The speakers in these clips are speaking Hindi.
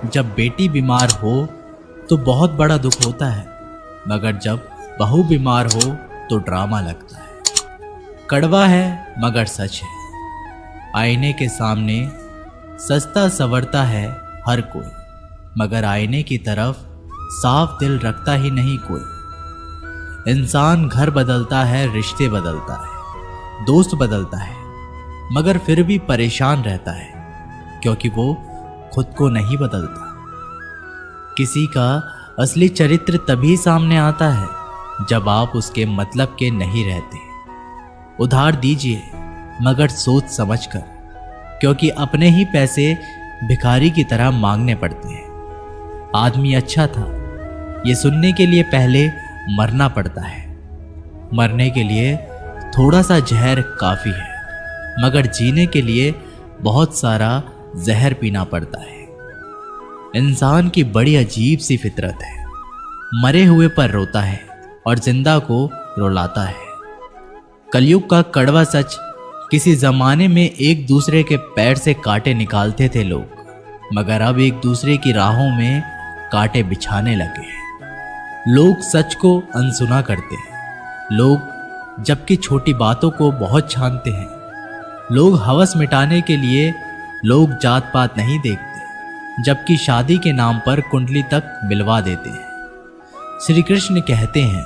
जब बेटी बीमार हो तो बहुत बड़ा दुख होता है, मगर जब बहू बीमार हो तो ड्रामा लगता है। कड़वा है मगर सच है। आईने के सामने सजता संवरता है हर कोई, मगर आईने की तरफ साफ दिल रखता ही नहीं कोई। इंसान घर बदलता है, रिश्ते बदलता है, दोस्त बदलता है, मगर फिर भी परेशान रहता है क्योंकि वो खुद को नहीं बदलता। किसी का असली चरित्र तभी सामने आता है जब आप उसके मतलब के नहीं रहते। उधार दीजिए मगर सोच समझकर, क्योंकि अपने ही पैसे भिखारी की तरह मांगने पड़ते हैं। आदमी अच्छा था ये सुनने के लिए पहले मरना पड़ता है। मरने के लिए थोड़ा सा जहर काफी है, मगर जीने के लिए बहुत सारा जहर पीना पड़ता है। इंसान की बड़ी अजीब सी फितरत है, मरे हुए पर रोता है और जिंदा को रुलाता है। कलयुग का कड़वा सच, किसी जमाने में एक दूसरे के पैर से कांटे निकालते थे लोग, मगर अब एक दूसरे की राहों में कांटे बिछाने लगे हैं। लोग सच को अनसुना करते हैं, लोग जबकि छोटी बातों को बहुत छानते हैं। लोग हवस मिटाने के लिए लोग जात पात नहीं देखते, जबकि शादी के नाम पर कुंडली तक मिलवा देते हैं। श्री कृष्ण कहते हैं,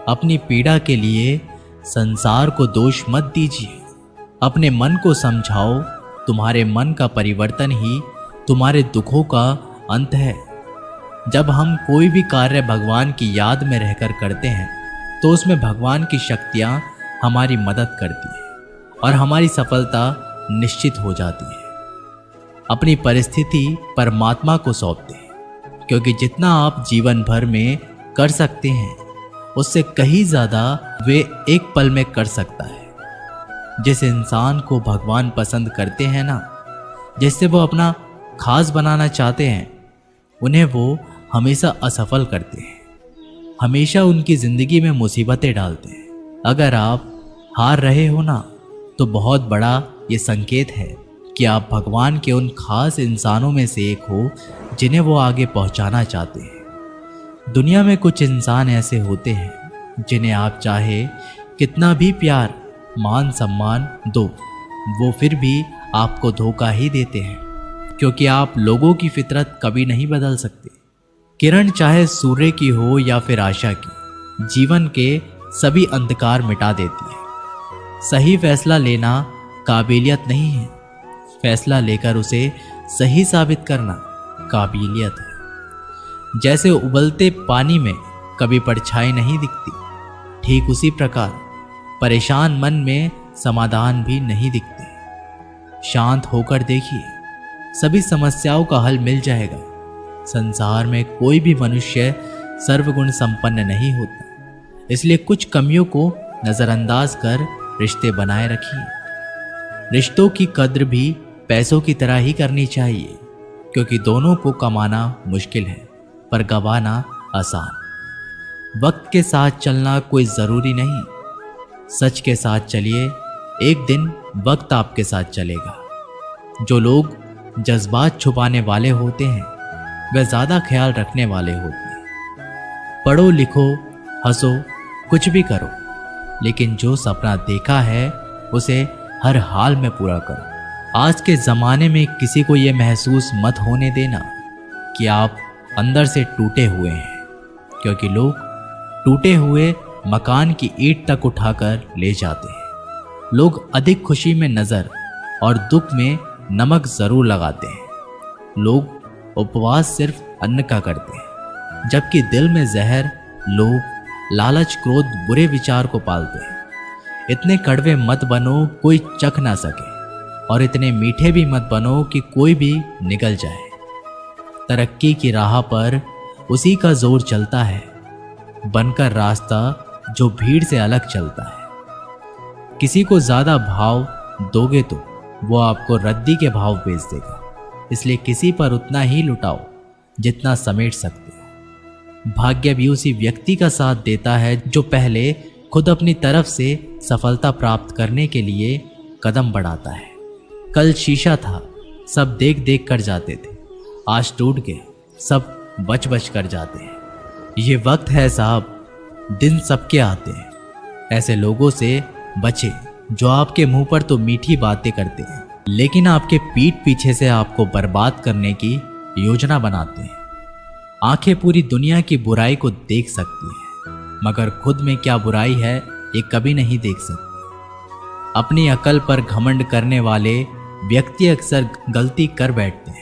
अपनी पीड़ा के लिए संसार को दोष मत दीजिए, अपने मन को समझाओ। तुम्हारे मन का परिवर्तन ही तुम्हारे दुखों का अंत है। जब हम कोई भी कार्य भगवान की याद में रहकर करते हैं तो उसमें भगवान की शक्तियाँ हमारी मदद करती है और हमारी सफलता निश्चित हो जाती है। अपनी परिस्थिति परमात्मा को सौंपते हैं, क्योंकि जितना आप जीवन भर में कर सकते हैं उससे कहीं ज़्यादा वे एक पल में कर सकता है। जिस इंसान को भगवान पसंद करते हैं ना, जिससे वो अपना खास बनाना चाहते हैं, उन्हें वो हमेशा असफल करते हैं, हमेशा उनकी ज़िंदगी में मुसीबतें डालते हैं। अगर आप हार रहे हो ना, तो बहुत बड़ा ये संकेत है कि आप भगवान के उन खास इंसानों में से एक हो जिन्हें वो आगे पहुंचाना चाहते हैं। दुनिया में कुछ इंसान ऐसे होते हैं जिन्हें आप चाहे कितना भी प्यार मान सम्मान दो, वो फिर भी आपको धोखा ही देते हैं, क्योंकि आप लोगों की फितरत कभी नहीं बदल सकते। किरण चाहे सूर्य की हो या फिर आशा की, जीवन के सभी अंधकार मिटा देती है। सही फैसला लेना काबिलियत नहीं है, फैसला लेकर उसे सही साबित करना काबिलियत है। जैसे उबलते पानी में कभी परछाई नहीं दिखती, ठीक उसी प्रकार परेशान मन में समाधान भी नहीं दिखते। शांत होकर देखिए, सभी समस्याओं का हल मिल जाएगा। संसार में कोई भी मनुष्य सर्वगुण संपन्न नहीं होता, इसलिए कुछ कमियों को नजरअंदाज कर रिश्ते बनाए रखिए। रिश्तों की कद्र भी पैसों की तरह ही करनी चाहिए, क्योंकि दोनों को कमाना मुश्किल है पर गंवाना आसान। वक्त के साथ चलना कोई ज़रूरी नहीं, सच के साथ चलिए, एक दिन वक्त आपके साथ चलेगा। जो लोग जज्बात छुपाने वाले होते हैं वे ज़्यादा ख्याल रखने वाले होते हैं। पढ़ो लिखो हंसो कुछ भी करो, लेकिन जो सपना देखा है उसे हर हाल में पूरा करो। आज के ज़माने में किसी को ये महसूस मत होने देना कि आप अंदर से टूटे हुए हैं, क्योंकि लोग टूटे हुए मकान की ईंट तक उठाकर ले जाते हैं। लोग अधिक खुशी में नज़र और दुख में नमक ज़रूर लगाते हैं। लोग उपवास सिर्फ अन्न का करते हैं, जबकि दिल में जहर, लोभ, लालच, क्रोध, बुरे विचार को पालते हैं। इतने कड़वे मत बनो कोई चख ना सके, और इतने मीठे भी मत बनो कि कोई भी निगल जाए। तरक्की की राह पर उसी का जोर चलता है, बनकर रास्ता जो भीड़ से अलग चलता है। किसी को ज़्यादा भाव दोगे तो वो आपको रद्दी के भाव बेच देगा, इसलिए किसी पर उतना ही लुटाओ जितना समेट सकते हो। भाग्य भी उसी व्यक्ति का साथ देता है जो पहले खुद अपनी तरफ से सफलता प्राप्त करने के लिए कदम बढ़ाता है। कल शीशा था, सब देख देख कर जाते थे, आज टूट गए, सब बच बच कर जाते हैं। ये वक्त है साहब, दिन सबके आते हैं। ऐसे लोगों से बचे जो आपके मुंह पर तो मीठी बातें करते हैं, लेकिन आपके पीठ पीछे से आपको बर्बाद करने की योजना बनाते हैं। आंखें पूरी दुनिया की बुराई को देख सकती हैं, मगर खुद में क्या बुराई है ये कभी नहीं देख सकती। अपनी अकल पर घमंड करने वाले व्यक्ति अक्सर गलती कर बैठते हैं।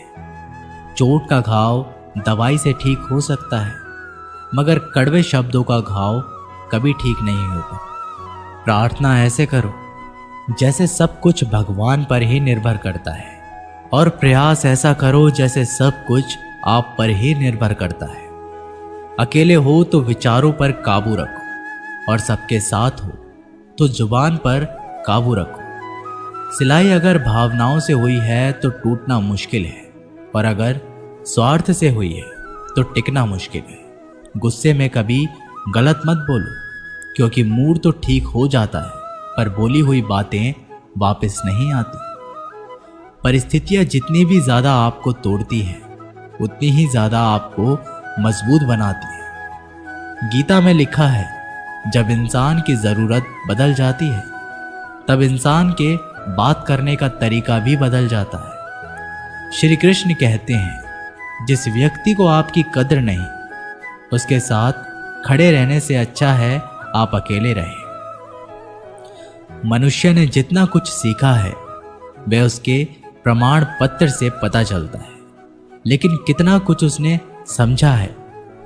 चोट का घाव दवाई से ठीक हो सकता है, मगर कड़वे शब्दों का घाव कभी ठीक नहीं होता। प्रार्थना ऐसे करो जैसे सब कुछ भगवान पर ही निर्भर करता है, और प्रयास ऐसा करो जैसे सब कुछ आप पर ही निर्भर करता है। अकेले हो तो विचारों पर काबू रखो, और सबके साथ हो तो जुबान पर काबू रखो। सिलाई अगर भावनाओं से हुई है तो टूटना मुश्किल है, और अगर स्वार्थ से हुई है तो टिकना मुश्किल है। गुस्से में कभी गलत मत बोलो, क्योंकि मूड तो ठीक हो जाता है, पर बोली हुई बातें वापस नहीं आती। परिस्थितियां जितनी भी ज्यादा आपको तोड़ती हैं, उतनी ही ज्यादा आपको मजबूत बनाती है। गीता में लिखा है, जब इंसान की जरूरत बदल जाती है, तब इंसान के बात करने का तरीका भी बदल जाता है। श्री कृष्ण कहते हैं, जिस व्यक्ति को आपकी कद्र नहीं, उसके साथ खड़े रहने से अच्छा है आप अकेले रहें। मनुष्य ने जितना कुछ सीखा है वह उसके प्रमाण पत्र से पता चलता है, लेकिन कितना कुछ उसने समझा है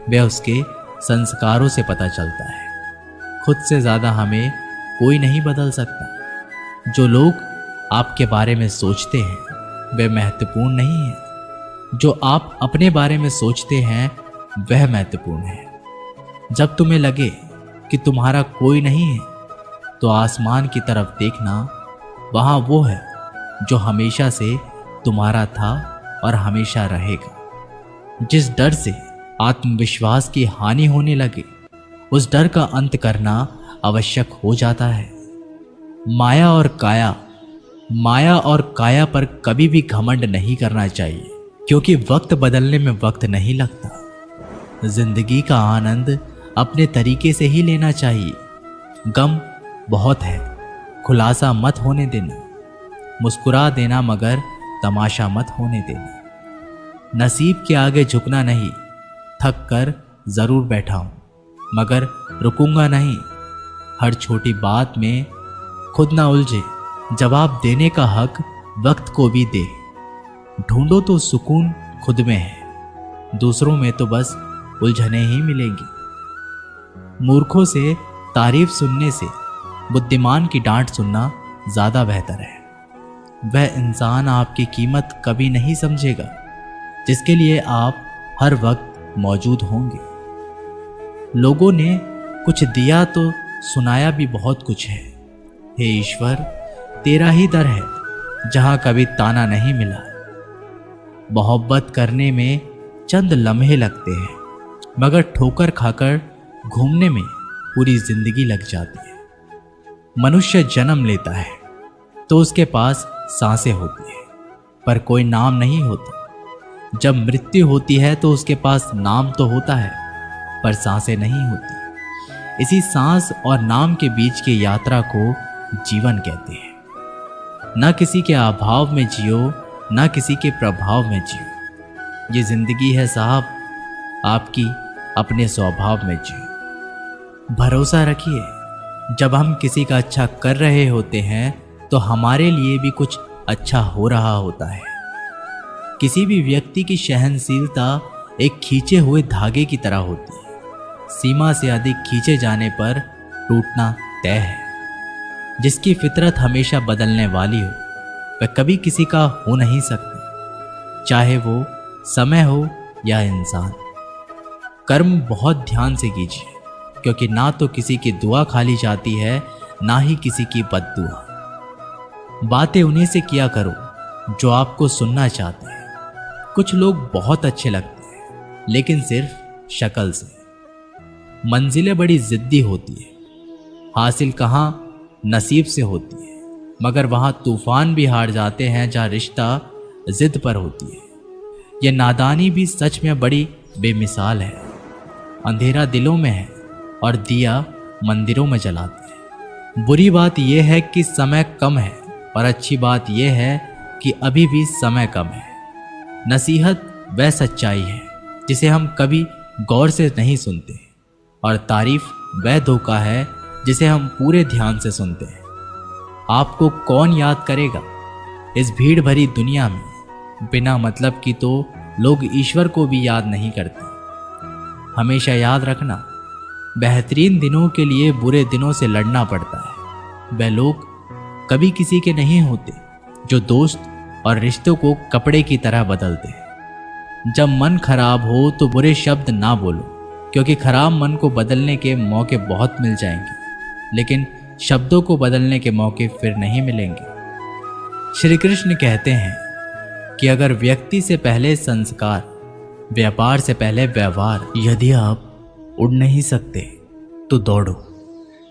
वह उसके संस्कारों से पता चलता है। खुद से ज्यादा हमें कोई नहीं बदल सकता। जो लोग आपके बारे में सोचते हैं वह महत्वपूर्ण नहीं है, जो आप अपने बारे में सोचते हैं वह महत्वपूर्ण है। जब तुम्हें लगे कि तुम्हारा कोई नहीं है तो आसमान की तरफ देखना, वहां वो है जो हमेशा से तुम्हारा था और हमेशा रहेगा। जिस डर से आत्मविश्वास की हानि होने लगे, उस डर का अंत करना आवश्यक हो जाता है। माया और काया पर कभी भी घमंड नहीं करना चाहिए, क्योंकि वक्त बदलने में वक्त नहीं लगता। जिंदगी का आनंद अपने तरीके से ही लेना चाहिए। गम बहुत है, खुलासा मत होने देना। मुस्कुरा देना, मगर तमाशा मत होने देना। नसीब के आगे झुकना नहीं, थक कर जरूर बैठा हूं, मगर रुकूंगा नहीं। हर छोटी बात में खुद ना उलझे, जवाब देने का हक वक्त को भी दे। ढूंढो तो सुकून खुद में है, दूसरों में तो बस उलझने ही मिलेंगी। मूर्खों से तारीफ सुनने से बुद्धिमान की डांट सुनना ज्यादा बेहतर है। वह इंसान आपकी कीमत कभी नहीं समझेगा जिसके लिए आप हर वक्त मौजूद होंगे। लोगों ने कुछ दिया तो सुनाया भी बहुत कुछ है। हे ईश्वर, तेरा ही दर है जहां कभी ताना नहीं मिला। मोहब्बत करने में चंद लम्हे लगते हैं, मगर ठोकर खाकर घूमने में पूरी जिंदगी लग जाती है। मनुष्य जन्म लेता है तो उसके पास सांसें होती है, पर कोई नाम नहीं होता। जब मृत्यु होती है तो उसके पास नाम तो होता है, पर सांसें नहीं होती। इसी सांस और नाम के बीच की यात्रा को जीवन कहते हैं। ना किसी के अभाव में जियो, ना किसी के प्रभाव में जियो। ये जिंदगी है साहब, आपकी अपने स्वभाव में जियो। भरोसा रखिए, जब हम किसी का अच्छा कर रहे होते हैं तो हमारे लिए भी कुछ अच्छा हो रहा होता है। किसी भी व्यक्ति की सहनशीलता एक खींचे हुए धागे की तरह होती है। सीमा से अधिक खींचे जाने पर टूटना तय है। जिसकी फितरत हमेशा बदलने वाली हो वह कभी किसी का हो नहीं सकता, चाहे वो समय हो या इंसान। कर्म बहुत ध्यान से कीजिए, क्योंकि ना तो किसी की दुआ खाली जाती है, ना ही किसी की बद्दुआ। बातें उन्हीं से किया करो जो आपको सुनना चाहते हैं। कुछ लोग बहुत अच्छे लगते हैं, लेकिन सिर्फ शक्ल से। मंजिलें बड़ी जिद्दी होती है, हासिल कहाँ नसीब से होती है, मगर वहाँ तूफान भी हार जाते हैं जहाँ रिश्ता जिद पर होती है। यह नादानी भी सच में बड़ी बेमिसाल है। अंधेरा दिलों में है और दिया मंदिरों में जलाते हैं। बुरी बात यह है कि समय कम है, और अच्छी बात यह है कि अभी भी समय कम है। नसीहत वह सच्चाई है जिसे हम कभी गौर से नहीं सुनते, और तारीफ वह धोखा है जिसे हम पूरे ध्यान से सुनते हैं। आपको कौन याद करेगा इस भीड़ भरी दुनिया में? बिना मतलब की तो लोग ईश्वर को भी याद नहीं करते। हमेशा याद रखना, बेहतरीन दिनों के लिए बुरे दिनों से लड़ना पड़ता है। वह लोग कभी किसी के नहीं होते जो दोस्त और रिश्तों को कपड़े की तरह बदलते हैं। जब मन खराब हो तो बुरे शब्द ना बोलो, क्योंकि खराब मन को बदलने के मौके बहुत मिल जाएंगे, लेकिन शब्दों को बदलने के मौके फिर नहीं मिलेंगे। श्री कृष्ण कहते हैं कि अगर व्यक्ति से पहले संस्कार, व्यापार से पहले व्यवहार। यदि आप उड़ नहीं सकते तो दौड़ो,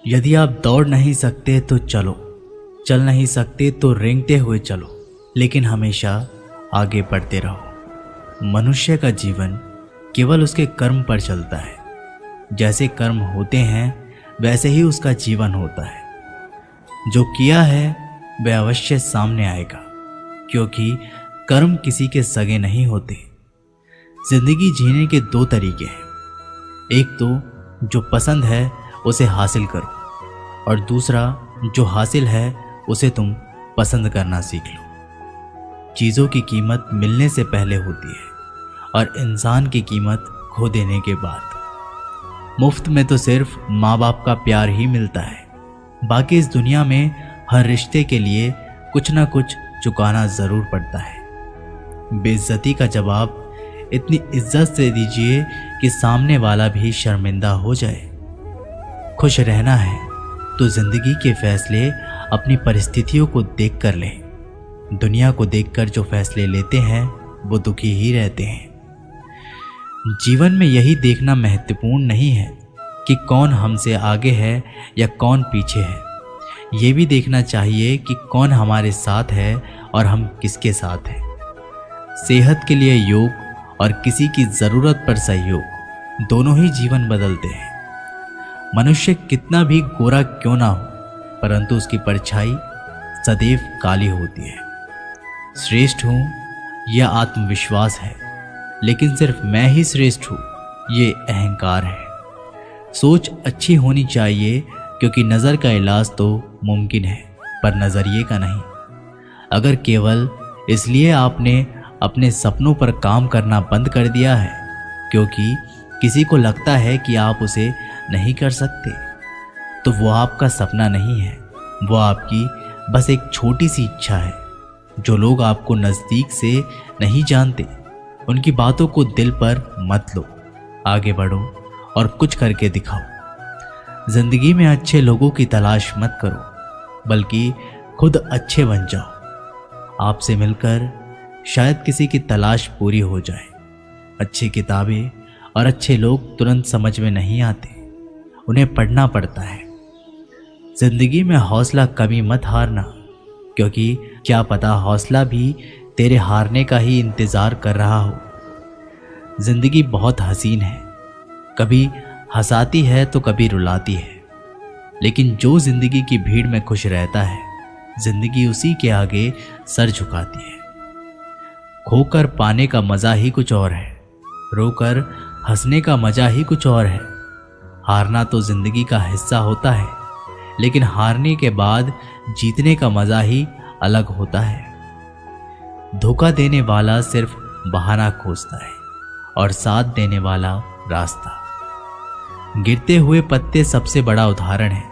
यदि आप दौड़ नहीं सकते तो चलो, चल नहीं सकते तो रेंगते हुए चलो, लेकिन हमेशा आगे बढ़ते रहो। मनुष्य का जीवन केवल उसके कर्म पर चलता है। जैसे कर्म होते हैं वैसे ही उसका जीवन होता है। जो किया है वह अवश्य सामने आएगा, क्योंकि कर्म किसी के सगे नहीं होते। जिंदगी जीने के दो तरीके हैं। एक तो जो पसंद है उसे हासिल करो, और दूसरा जो हासिल है उसे तुम पसंद करना सीख लो। चीज़ों की कीमत मिलने से पहले होती है, और इंसान की कीमत खो देने के बाद। मुफ्त में तो सिर्फ माँ बाप का प्यार ही मिलता है। बाकी इस दुनिया में हर रिश्ते के लिए कुछ ना कुछ चुकाना ज़रूर पड़ता है। बेइज्जती का जवाब इतनी इज्जत से दीजिए कि सामने वाला भी शर्मिंदा हो जाए। खुश रहना है तो जिंदगी के फैसले अपनी परिस्थितियों को देखकर लें। दुनिया को देखकर जो फैसले लेते हैं वो दुखी ही रहते हैं। जीवन में यही देखना महत्वपूर्ण नहीं है कि कौन हमसे आगे है या कौन पीछे है। ये भी देखना चाहिए कि कौन हमारे साथ है और हम किसके साथ हैं। सेहत के लिए योग और किसी की ज़रूरत पर सहयोग, दोनों ही जीवन बदलते हैं। मनुष्य कितना भी गोरा क्यों ना हो, परंतु उसकी परछाई सदैव काली होती है। श्रेष्ठ हूँ यह आत्मविश्वास है, लेकिन सिर्फ मैं ही श्रेष्ठ हूँ ये अहंकार है। सोच अच्छी होनी चाहिए, क्योंकि नज़र का इलाज तो मुमकिन है पर नज़रिए का नहीं। अगर केवल इसलिए आपने अपने सपनों पर काम करना बंद कर दिया है क्योंकि किसी को लगता है कि आप उसे नहीं कर सकते, तो वो आपका सपना नहीं है, वो आपकी बस एक छोटी सी इच्छा है। जो लोग आपको नज़दीक से नहीं जानते उनकी बातों को दिल पर मत लो। आगे बढ़ो और कुछ करके दिखाओ। जिंदगी में अच्छे लोगों की तलाश मत करो, बल्कि खुद अच्छे बन जाओ। आपसे मिलकर शायद किसी की तलाश पूरी हो जाए। अच्छी किताबें और अच्छे लोग तुरंत समझ में नहीं आते, उन्हें पढ़ना पड़ता है। जिंदगी में हौसला कभी मत हारना, क्योंकि क्या पता हौसला भी तेरे हारने का ही इंतज़ार कर रहा हो। जिंदगी बहुत हसीन है, कभी हंसाती है तो कभी रुलाती है, लेकिन जो जिंदगी की भीड़ में खुश रहता है, जिंदगी उसी के आगे सर झुकाती है। खोकर पाने का मज़ा ही कुछ और है, रोकर हंसने का मज़ा ही कुछ और है। हारना तो जिंदगी का हिस्सा होता है, लेकिन हारने के बाद जीतने का मज़ा ही अलग होता है। धोखा देने वाला सिर्फ बहाना खोजता है और साथ देने वाला रास्ता। गिरते हुए पत्ते सबसे बड़ा उदाहरण है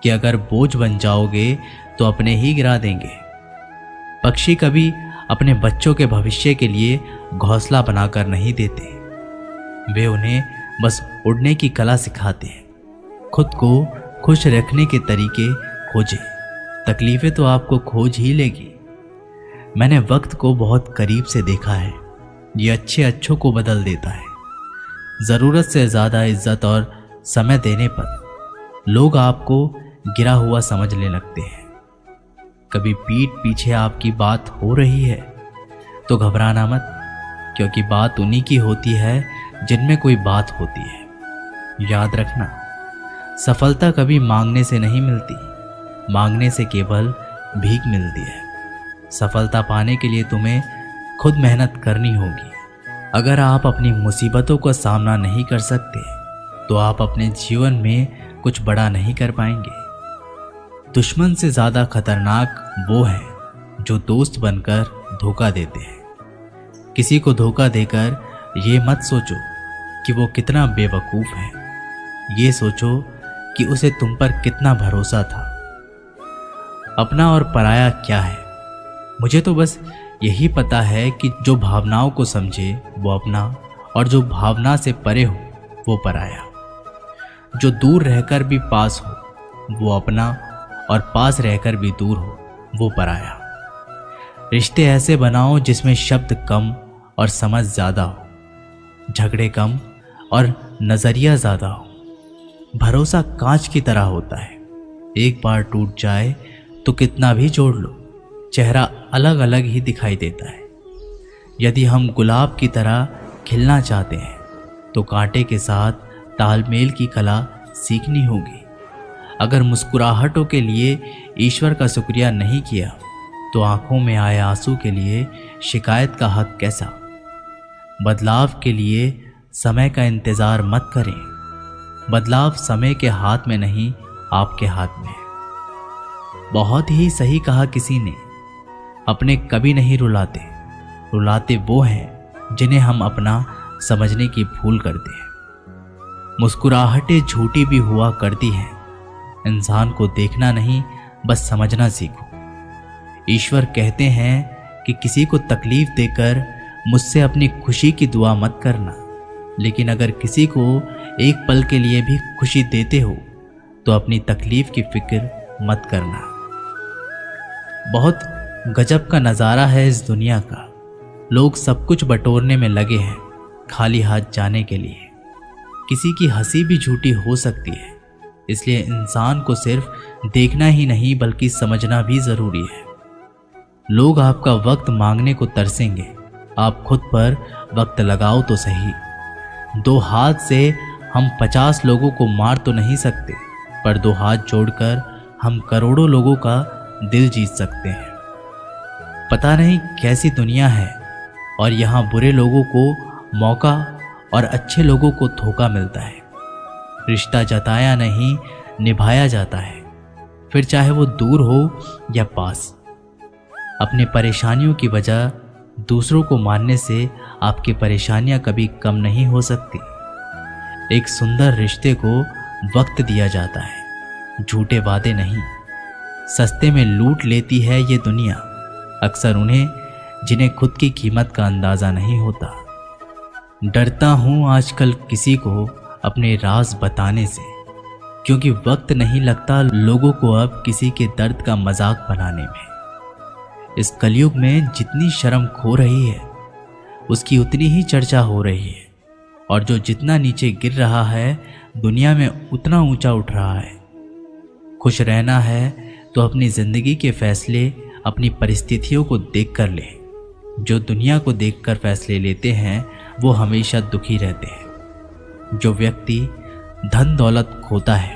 कि अगर बोझ बन जाओगे तो अपने ही गिरा देंगे। पक्षी कभी अपने बच्चों के भविष्य के लिए घोंसला बनाकर नहीं देते, वे उन्हें बस उड़ने की कला सिखाते हैं। खुद को खुश रखने के तरीके खोजें, तकलीफें तो आपको खोज ही लेगी। मैंने वक्त को बहुत करीब से देखा है, ये अच्छों को बदल देता है। ज़रूरत से ज़्यादा इज्जत और समय देने पर लोग आपको गिरा हुआ समझने लगते हैं। कभी पीठ पीछे आपकी बात हो रही है तो घबराना मत, क्योंकि बात उन्हीं की होती है जिनमें कोई बात होती है। याद रखना, सफलता कभी मांगने से नहीं मिलती, मांगने से केवल भीख मिलती है। सफलता पाने के लिए तुम्हें खुद मेहनत करनी होगी। अगर आप अपनी मुसीबतों का सामना नहीं कर सकते तो आप अपने जीवन में कुछ बड़ा नहीं कर पाएंगे। दुश्मन से ज़्यादा खतरनाक वो है जो दोस्त बनकर धोखा देते हैं। किसी को धोखा देकर ये मत सोचो कि वो कितना बेवकूफ़ है, ये सोचो कि उसे तुम पर कितना भरोसा था। अपना और पराया क्या है? मुझे तो बस यही पता है कि जो भावनाओं को समझे वो अपना, और जो भावना से परे हो वो पराया। जो दूर रहकर भी पास हो वो अपना, और पास रहकर भी दूर हो वो पराया। रिश्ते ऐसे बनाओ जिसमें शब्द कम और समझ ज़्यादा हो, झगड़े कम और नज़रिया ज़्यादा हो। भरोसा कांच की तरह होता है, एक बार टूट जाए तो कितना भी जोड़ लो, चेहरा अलग अलग ही दिखाई देता है। यदि हम गुलाब की तरह खिलना चाहते हैं तो कांटे के साथ तालमेल की कला सीखनी होगी। अगर मुस्कुराहटों के लिए ईश्वर का शुक्रिया नहीं किया तो आंखों में आए आंसू के लिए शिकायत का हक कैसा? बदलाव के लिए समय का इंतज़ार मत करें। बदलाव समय के हाथ में नहीं, आपके हाथ में है। बहुत ही सही कहा किसी ने, अपने कभी नहीं रुलाते, रुलाते वो हैं जिन्हें हम अपना समझने की भूल करते हैं। मुस्कुराहटें झूठी भी हुआ करती हैं। इंसान को देखना नहीं, बस समझना सीखो। ईश्वर कहते हैं कि किसी को तकलीफ देकर मुझसे अपनी खुशी की दुआ मत करना, लेकिन अगर किसी को एक पल के लिए भी खुशी देते हो तो अपनी तकलीफ की फिक्र मत करना। बहुत गजब का नज़ारा है इस दुनिया का। लोग सब कुछ बटोरने में लगे हैं, खाली हाथ जाने के लिए। किसी की हंसी भी झूठी हो सकती है, इसलिए इंसान को सिर्फ देखना ही नहीं बल्कि समझना भी ज़रूरी है। लोग आपका वक्त मांगने को तरसेंगे, आप खुद पर वक्त लगाओ तो सही। 2 हाथ से हम 50 लोगों को मार तो नहीं सकते, पर 2 हाथ जोड़कर हम करोड़ों लोगों का दिल जीत सकते हैं। पता नहीं कैसी दुनिया है, और यहाँ बुरे लोगों को मौका और अच्छे लोगों को धोखा मिलता है। रिश्ता जताया नहीं, निभाया जाता है, फिर चाहे वो दूर हो या पास। अपनी परेशानियों की वजह दूसरों को मानने से आपकी परेशानियां कभी कम नहीं हो सकती। एक सुंदर रिश्ते को वक्त दिया जाता है, झूठे वादे नहीं। सस्ते में लूट लेती है ये दुनिया अक्सर उन्हें जिन्हें खुद की कीमत का अंदाज़ा नहीं होता। डरता हूँ आजकल किसी को अपने राज बताने से, क्योंकि वक्त नहीं लगता लोगों को अब किसी के दर्द का मजाक बनाने में। इस कलयुग में जितनी शर्म खो रही है उसकी उतनी ही चर्चा हो रही है, और जो जितना नीचे गिर रहा है दुनिया में उतना ऊंचा उठ रहा है। खुश रहना है तो अपनी ज़िंदगी के फैसले अपनी परिस्थितियों को देखकर ले। जो दुनिया को देखकर फैसले लेते हैं वो हमेशा दुखी रहते हैं। जो व्यक्ति धन दौलत खोता है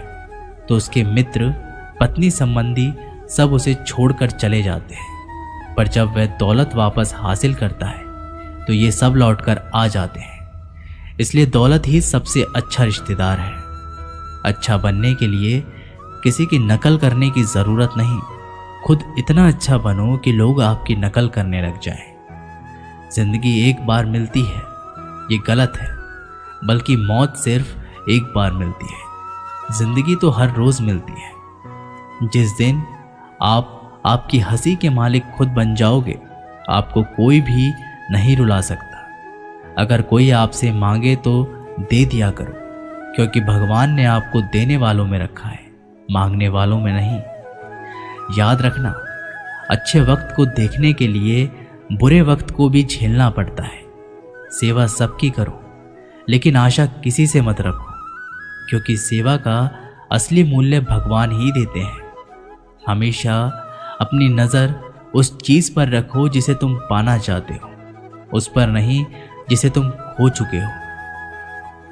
तो उसके मित्र, पत्नी, संबंधी सब उसे छोड़कर चले जाते हैं, पर जब वह दौलत वापस हासिल करता है तो ये सब लौटकर आ जाते हैं। इसलिए दौलत ही सबसे अच्छा रिश्तेदार है। अच्छा बनने के लिए किसी की नकल करने की ज़रूरत नहीं, खुद इतना अच्छा बनो कि लोग आपकी नकल करने लग जाएं। जिंदगी एक बार मिलती है, ये गलत है, बल्कि मौत सिर्फ एक बार मिलती है। जिंदगी तो हर रोज़ मिलती है। जिस दिन आप आपकी हंसी के मालिक खुद बन जाओगे, आपको कोई भी नहीं रुला सकता। अगर कोई आपसे मांगे तो दे दिया करो, क्योंकि भगवान ने आपको देने वालों में रखा है, मांगने वालों में नहीं। याद रखना, अच्छे वक्त को देखने के लिए बुरे वक्त को भी झेलना पड़ता है। सेवा सबकी करो, लेकिन आशा किसी से मत रखो, क्योंकि सेवा का असली मूल्य भगवान ही देते हैं। हमेशा अपनी नज़र उस चीज़ पर रखो जिसे तुम पाना चाहते हो, उस पर नहीं जिसे तुम खो चुके हो।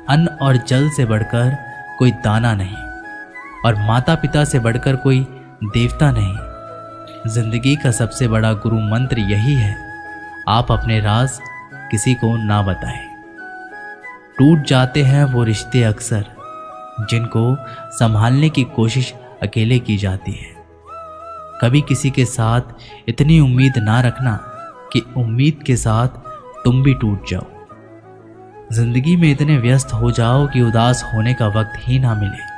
अन्न और जल से बढ़कर कोई दाना नहीं, और माता पिता से बढ़कर कोई देवता नहीं। जिंदगी का सबसे बड़ा गुरु मंत्र यही है, आप अपने राज किसी को ना बताएं। टूट जाते हैं वो रिश्ते अक्सर, जिनको संभालने की कोशिश अकेले की जाती है। कभी किसी के साथ इतनी उम्मीद ना रखना कि उम्मीद के साथ तुम भी टूट जाओ। जिंदगी में इतने व्यस्त हो जाओ कि उदास होने का वक्त ही ना मिले।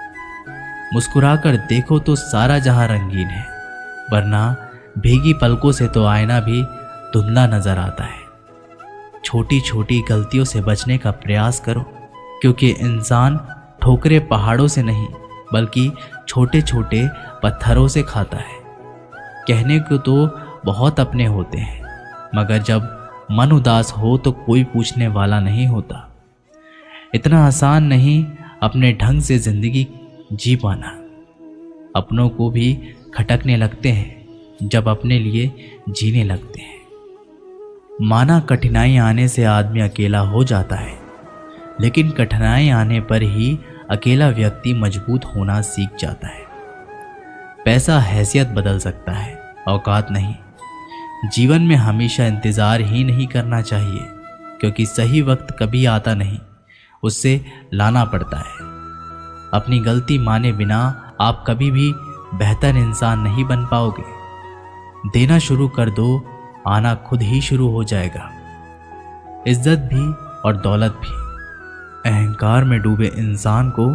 मुस्कुराकर देखो तो सारा जहां रंगीन है, वरना भीगी पलकों से तो आईना भी धुंधला नजर आता है। छोटी छोटी गलतियों से बचने का प्रयास करो, क्योंकि इंसान ठोकरे पहाड़ों से नहीं बल्कि छोटे छोटे पत्थरों से खाता है। कहने को तो बहुत अपने होते हैं, मगर जब मन उदास हो तो कोई पूछने वाला नहीं होता। इतना आसान नहीं अपने ढंग से जिंदगी जी पाना। अपनों को भी खटकने लगते हैं जब अपने लिए जीने लगते हैं। माना कठिनाई आने से आदमी अकेला हो जाता है, लेकिन कठिनाई आने पर ही अकेला व्यक्ति मजबूत होना सीख जाता है। पैसा हैसियत बदल सकता है, औकात नहीं। जीवन में हमेशा इंतज़ार ही नहीं करना चाहिए, क्योंकि सही वक्त कभी आता नहीं, उससे लाना पड़ता है। अपनी गलती माने बिना आप कभी भी बेहतर इंसान नहीं बन पाओगे। देना शुरू कर दो, आना खुद ही शुरू हो जाएगा। इज्जत भी और दौलत भी। अहंकार में डूबे इंसान को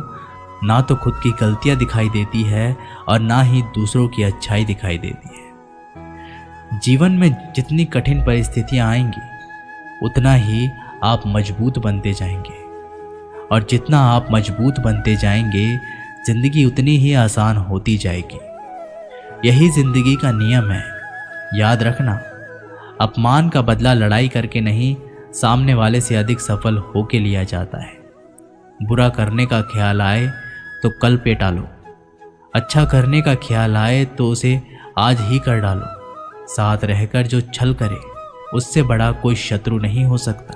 ना तो खुद की गलतियां दिखाई देती है और ना ही दूसरों की अच्छाई दिखाई देती है। जीवन में जितनी कठिन परिस्थितियां आएंगी, उतना ही आप मजबूत बनते जाएंगे, और जितना आप मजबूत बनते जाएंगे, जिंदगी उतनी ही आसान होती जाएगी। यही जिंदगी का नियम है। याद रखना, अपमान का बदला लड़ाई करके नहीं, सामने वाले से अधिक सफल होके लिया जाता है। बुरा करने का ख्याल आए तो कल पे टालो, अच्छा करने का ख्याल आए तो उसे आज ही कर डालो। साथ रहकर जो छल करे, उससे बड़ा कोई शत्रु नहीं हो सकता,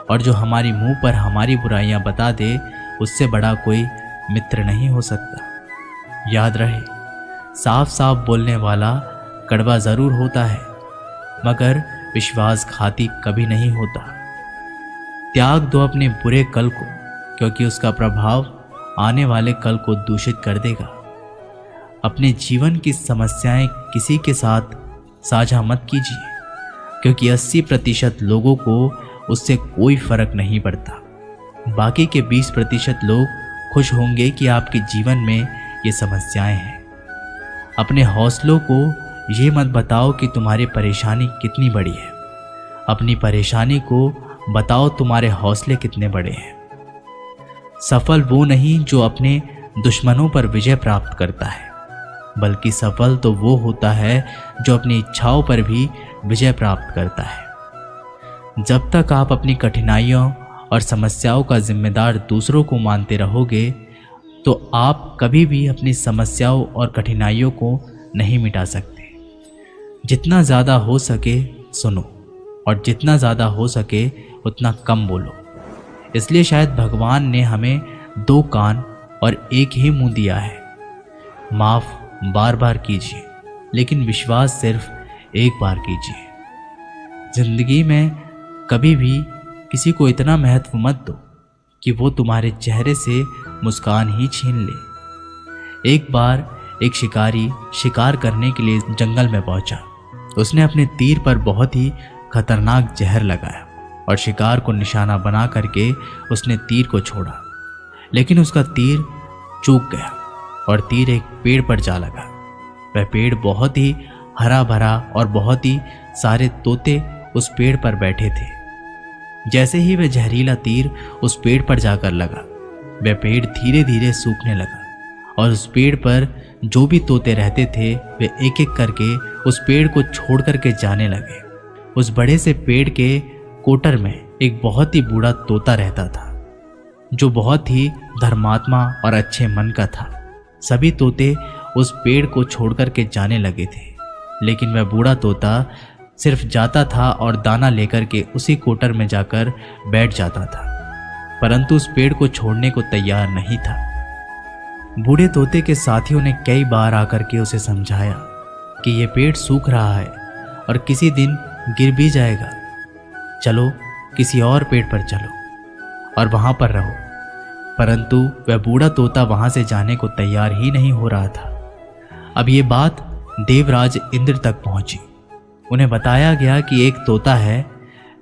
और जो हमारी मुंह पर हमारी बुराइयां बता दे, उससे बड़ा कोई मित्र नहीं हो सकता। याद रहे, साफ साफ बोलने वाला कड़वा जरूर होता है, मगर विश्वासघाती कभी नहीं होता। त्याग दो अपने बुरे कल को, क्योंकि उसका प्रभाव आने वाले कल को दूषित कर देगा। अपने जीवन की समस्याएं किसी के साथ साझा मत कीजिए, क्योंकि 80% लोगों को उससे कोई फर्क नहीं पड़ता। बाकी के 20% लोग खुश होंगे कि आपके जीवन में ये समस्याएं हैं। अपने हौसलों को ये मत बताओ कि तुम्हारी परेशानी कितनी बड़ी है। अपनी परेशानी को बताओ तुम्हारे हौसले कितने बड़े हैं। सफल वो नहीं जो अपने दुश्मनों पर विजय प्राप्त करता है, बल्कि सफल तो वो होता है जो अपनी इच्छाओं पर भी विजय प्राप्त करता है। जब तक आप अपनी कठिनाइयों और समस्याओं का जिम्मेदार दूसरों को मानते रहोगे, तो आप कभी भी अपनी समस्याओं और कठिनाइयों को नहीं मिटा सकते। जितना ज़्यादा हो सके सुनो, और जितना ज़्यादा हो सके उतना कम बोलो। इसलिए शायद भगवान ने हमें 2 कान और एक ही मुंह दिया है। माफ़ बार बार कीजिए, लेकिन विश्वास सिर्फ एक बार कीजिए। जिंदगी में कभी भी किसी को इतना महत्व मत दो कि वो तुम्हारे चेहरे से मुस्कान ही छीन ले। एक बार एक शिकारी शिकार करने के लिए जंगल में पहुंचा। उसने अपने तीर पर बहुत ही खतरनाक जहर लगाया और शिकार को निशाना बना करके उसने तीर को छोड़ा, लेकिन उसका तीर चूक गया और तीर एक पेड़ पर जा लगा। वह पेड़ बहुत ही हरा भरा और बहुत ही सारे तोते उस पेड़ पर बैठे थे। जैसे ही वह जहरीला तीर उस पेड़ पर जाकर लगा, वह पेड़ धीरे धीरे सूखने लगा और उस पेड़ पर जो भी तोते रहते थे वे एक एक करके उस पेड़ को छोड़ करके जाने लगे। उस बड़े से पेड़ के कोटर में एक बहुत ही बूढ़ा तोता रहता था, जो बहुत ही धर्मात्मा और अच्छे मन का था। सभी तोते उस पेड़ को छोड़ करके जाने लगे थे, लेकिन वह बूढ़ा तोता सिर्फ जाता था और दाना लेकर के उसी कोटर में जाकर बैठ जाता था, परंतु उस पेड़ को छोड़ने को तैयार नहीं था। बूढ़े तोते के साथियों ने कई बार आकर के उसे समझाया कि यह पेड़ सूख रहा है और किसी दिन गिर भी जाएगा, चलो किसी और पेड़ पर चलो और वहां पर रहो, परंतु वह बूढ़ा तोता वहां से जाने को तैयार ही नहीं हो रहा था। अब ये बात देवराज इंद्र तक पहुंची। उन्हें बताया गया कि एक तोता है,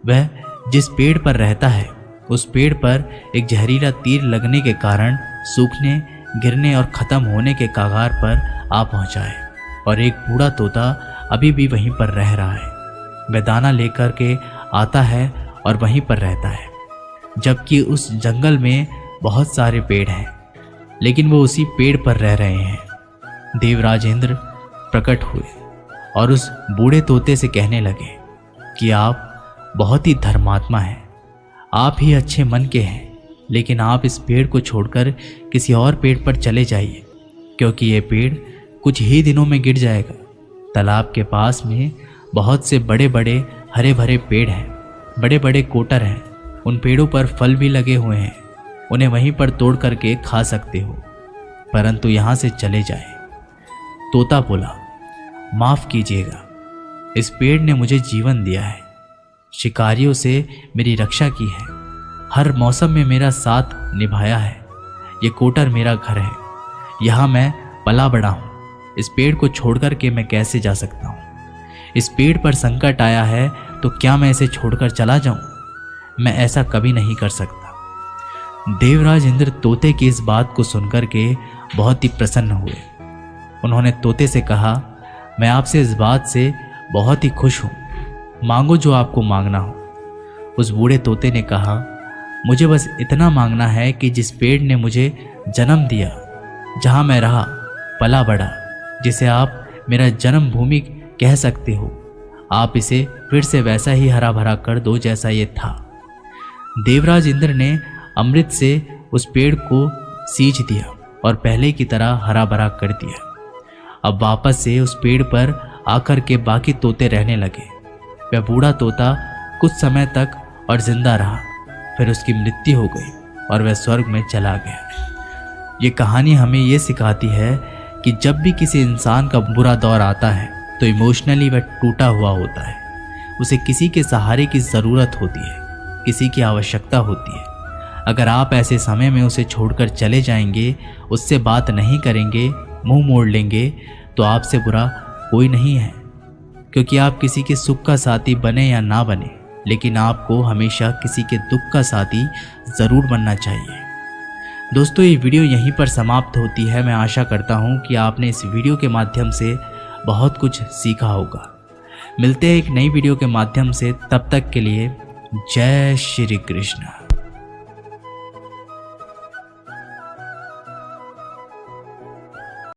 वह जिस पेड़ पर रहता है उस पेड़ पर एक जहरीला तीर लगने के कारण सूखने, गिरने और ख़त्म होने के कगार पर आ पहुंचा है, और एक बूढ़ा तोता अभी भी वहीं पर रह रहा है। वह दाना लेकर के आता है और वहीं पर रहता है, जबकि उस जंगल में बहुत सारे पेड़ हैं, लेकिन वो उसी पेड़ पर रह रहे हैं। देवराज इंद्र प्रकट हुए और उस बूढ़े तोते से कहने लगे कि आप बहुत ही धर्मात्मा हैं, आप ही अच्छे मन के हैं, लेकिन आप इस पेड़ को छोड़कर किसी और पेड़ पर चले जाइए, क्योंकि ये पेड़ कुछ ही दिनों में गिर जाएगा। तालाब के पास में बहुत से बड़े बड़े हरे भरे पेड़ हैं, बड़े बड़े कोटर हैं, उन पेड़ों पर फल भी लगे हुए हैं, उन्हें वहीं पर तोड़ करके खा सकते हो, परंतु यहाँ से चले जाए। तोता बोला, माफ़ कीजिएगा, इस पेड़ ने मुझे जीवन दिया है, शिकारियों से मेरी रक्षा की है, हर मौसम में मेरा साथ निभाया है। ये कोटर मेरा घर है, यहाँ मैं पला बड़ा हूँ। इस पेड़ को छोड़कर के मैं कैसे जा सकता हूँ? इस पेड़ पर संकट आया है तो क्या मैं इसे छोड़कर चला जाऊँ? मैं ऐसा कभी नहीं कर सकता। देवराज इंद्र तोते की इस बात को सुनकर के बहुत ही प्रसन्न हुए। उन्होंने तोते से कहा, मैं आपसे इस बात से बहुत ही खुश हूँ, मांगो जो आपको मांगना हो। उस बूढ़े तोते ने कहा, मुझे बस इतना मांगना है कि जिस पेड़ ने मुझे जन्म दिया, जहाँ मैं रहा, पला बड़ा, जिसे आप मेरा जन्म भूमि कह सकते हो, आप इसे फिर से वैसा ही हरा भरा कर दो जैसा ये था। देवराज इंद्र ने अमृत से उस पेड़ को सींच दिया और पहले की तरह हरा भरा कर दिया। अब वापस से उस पेड़ पर आकर के बाकी तोते रहने लगे। वह बूढ़ा तोता कुछ समय तक और जिंदा रहा, फिर उसकी मृत्यु हो गई और वह स्वर्ग में चला गया। ये कहानी हमें ये सिखाती है कि जब भी किसी इंसान का बुरा दौर आता है तो इमोशनली वह टूटा हुआ होता है, उसे किसी के सहारे की ज़रूरत होती है, किसी की आवश्यकता होती है। अगर आप ऐसे समय में उसे छोड़कर चले जाएंगे, उससे बात नहीं करेंगे, मुंह मोड़ लेंगे, तो आपसे बुरा कोई नहीं है, क्योंकि आप किसी के सुख का साथी बने या ना बने, लेकिन आपको हमेशा किसी के दुख का साथी ज़रूर बनना चाहिए। दोस्तों, ये वीडियो यहीं पर समाप्त होती है। मैं आशा करता हूँ कि आपने इस वीडियो के माध्यम से बहुत कुछ सीखा होगा। मिलते हैं एक नई वीडियो के माध्यम से, तब तक के लिए जय श्री कृष्ण।